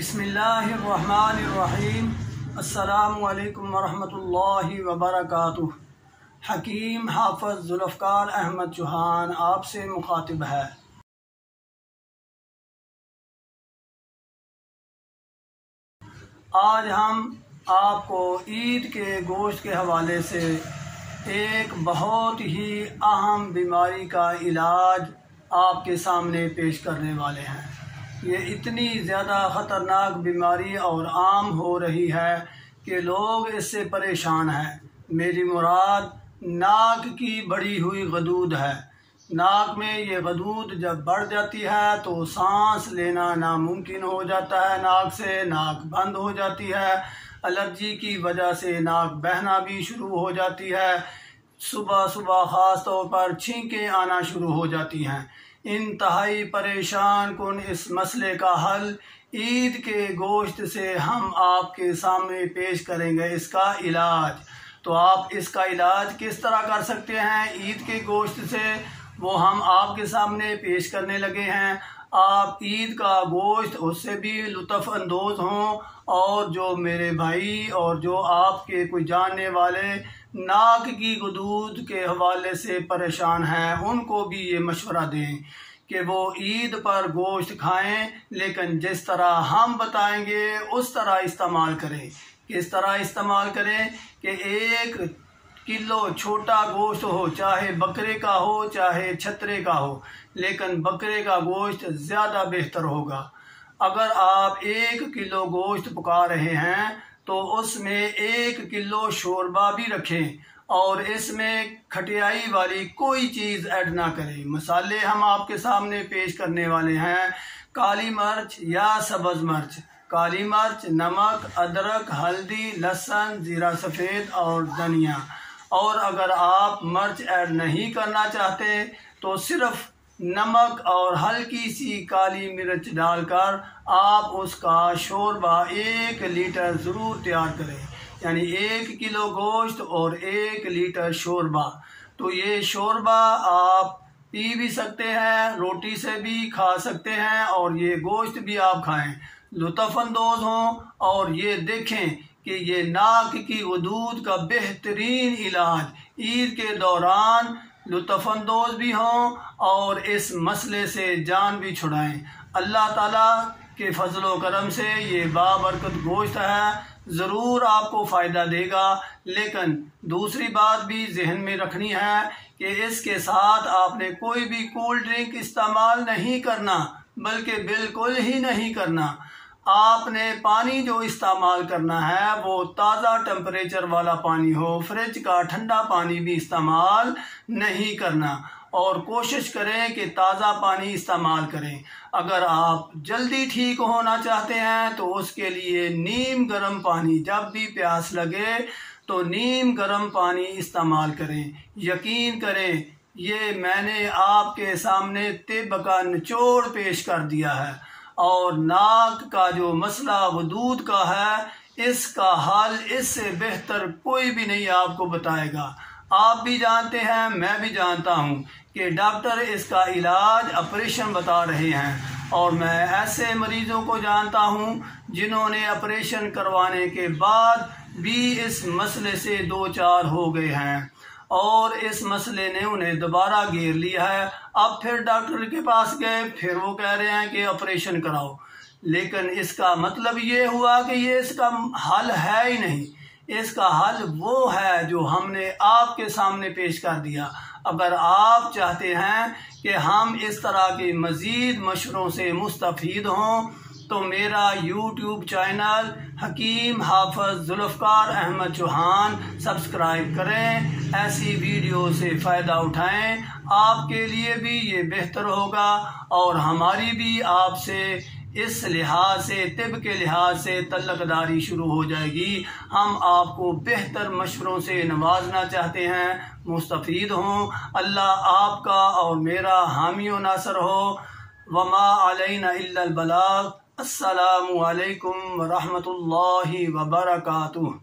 बिस्मिल्लाहिर्रहमानिर्रहीम। अस्सलामु अलैकुम वरहमतुल्लाहि वबरकातुह। हकीम हाफ़िज़ ज़ुल्फ़कार अहमद चौहान आपसे मुखातिब है। आज हम आपको ईद के गोश्त के हवाले से एक बहुत ही अहम बीमारी का इलाज आपके सामने पेश करने वाले हैं। ये इतनी ज़्यादा ख़तरनाक बीमारी और आम हो रही है कि लोग इससे परेशान हैं। मेरी मुराद नाक की बढ़ी हुई गदूद है। नाक में ये गदूद जब बढ़ जाती है तो सांस लेना नामुमकिन हो जाता है, नाक से नाक बंद हो जाती है। एलर्जी की वजह से नाक बहना भी शुरू हो जाती है। सुबह सुबह ख़ास तौर पर छींकें आना शुरू हो जाती हैं। इंतहाई परेशान कुन इस मसले का हल ईद के गोश्त से हम आपके सामने पेश करेंगे, इसका इलाज। तो आप इसका इलाज किस तरह कर सकते हैं ईद के गोश्त से, वो हम आपके सामने पेश करने लगे हैं। आप ईद का गोश्त उससे भी लुत्फ़ अंदोज़ हों, और जो मेरे भाई और जो आपके कोई जानने वाले नाक की गदूद के हवाले से परेशान हैं, उनको भी ये मशवरा दें कि वो ईद पर गोश्त खाएं, लेकिन जिस तरह हम बताएंगे उस तरह इस्तेमाल करें। किस तरह इस्तेमाल करें कि 1 किलो छोटा गोश्त हो, चाहे बकरे का हो चाहे छतरे का हो, लेकिन बकरे का गोश्त ज़्यादा बेहतर होगा। अगर आप 1 किलो गोश्त पका रहे हैं तो उसमें 1 किलो शोरबा भी रखें, और इसमें खटियाई वाली कोई चीज़ ऐड ना करें। मसाले हम आपके सामने पेश करने वाले हैं। काली मिर्च या सब्ज़ मिर्च, काली मिर्च, नमक, अदरक, हल्दी, लहसुन, ज़ीरा सफ़ेद और धनिया। और अगर आप मिर्च ऐड नहीं करना चाहते तो सिर्फ नमक और हल्की सी काली मिर्च डालकर आप उसका शोरबा 1 लीटर ज़रूर तैयार करें। यानी 1 किलो गोश्त और 1 लीटर शोरबा। तो ये शोरबा आप पी भी सकते हैं, रोटी से भी खा सकते हैं, और ये गोश्त भी आप खाएं, लुत्फ़ अंदोज़ हों, और ये देखें कि ये नाक की गदूद का बेहतरीन इलाज ईद के दौरान लुत्फ़ अंदोज़ भी हों और इस मसले से जान भी छुड़ाएं। अल्लाह ताला के फजल व करम से ये बाबरकत गोश्त है, ज़रूर आपको फ़ायदा देगा। लेकिन दूसरी बात भी जहन में रखनी है कि इसके साथ आपने कोई भी कोल्ड ड्रिंक इस्तेमाल नहीं करना, बल्कि बिल्कुल ही नहीं करना। आपने पानी जो इस्तेमाल करना है वो ताज़ा टेम्परेचर वाला पानी हो, फ्रिज का ठंडा पानी भी इस्तेमाल नहीं करना, और कोशिश करें कि ताज़ा पानी इस्तेमाल करें। अगर आप जल्दी ठीक होना चाहते हैं तो उसके लिए नीम गर्म पानी, जब भी प्यास लगे तो नीम गर्म पानी इस्तेमाल करें। यकीन करें, ये मैंने आपके सामने तिब का निचोड़ पेश कर दिया है। और नाक का जो मसला वदूद का है, इसका हल इससे बेहतर कोई भी नहीं आपको बताएगा। आप भी जानते हैं, मैं भी जानता हूँ कि डॉक्टर इसका इलाज ऑपरेशन बता रहे हैं, और मैं ऐसे मरीज़ों को जानता हूँ जिन्होंने ऑपरेशन करवाने के बाद भी इस मसले से 2-4 हो गए हैं, और इस मसले ने उन्हें दोबारा घेर लिया है। अब फिर डॉक्टर के पास गए, फिर वो कह रहे हैं कि ऑपरेशन कराओ, लेकिन इसका मतलब ये हुआ कि ये इसका हल है ही नहीं। इसका हल वो है जो हमने आपके सामने पेश कर दिया। अगर आप चाहते हैं कि हम इस तरह की मज़ीद मशवरों से मुस्तफ़ीद हों तो मेरा यूट्यूब चैनल हकीम हाफ़िज़ ज़ुल्फ़कार अहमद चौहान सब्सक्राइब करें। ऐसी वीडियो से फ़ायदा उठाएं, आपके लिए भी ये बेहतर होगा, और हमारी भी आपसे इस लिहाज से, तिब के लिहाज से तल्लकदारी शुरू हो जाएगी। हम आपको बेहतर मशवरों से नवाजना चाहते हैं, मुस्तफ़ीद हों। अल्लाह आपका और मेरा हामी व नासर हो। वमा अलैना इल्लल बलाग। अस्सलामु अलैकुम व रहमतुल्लाहि व बरकातुहू।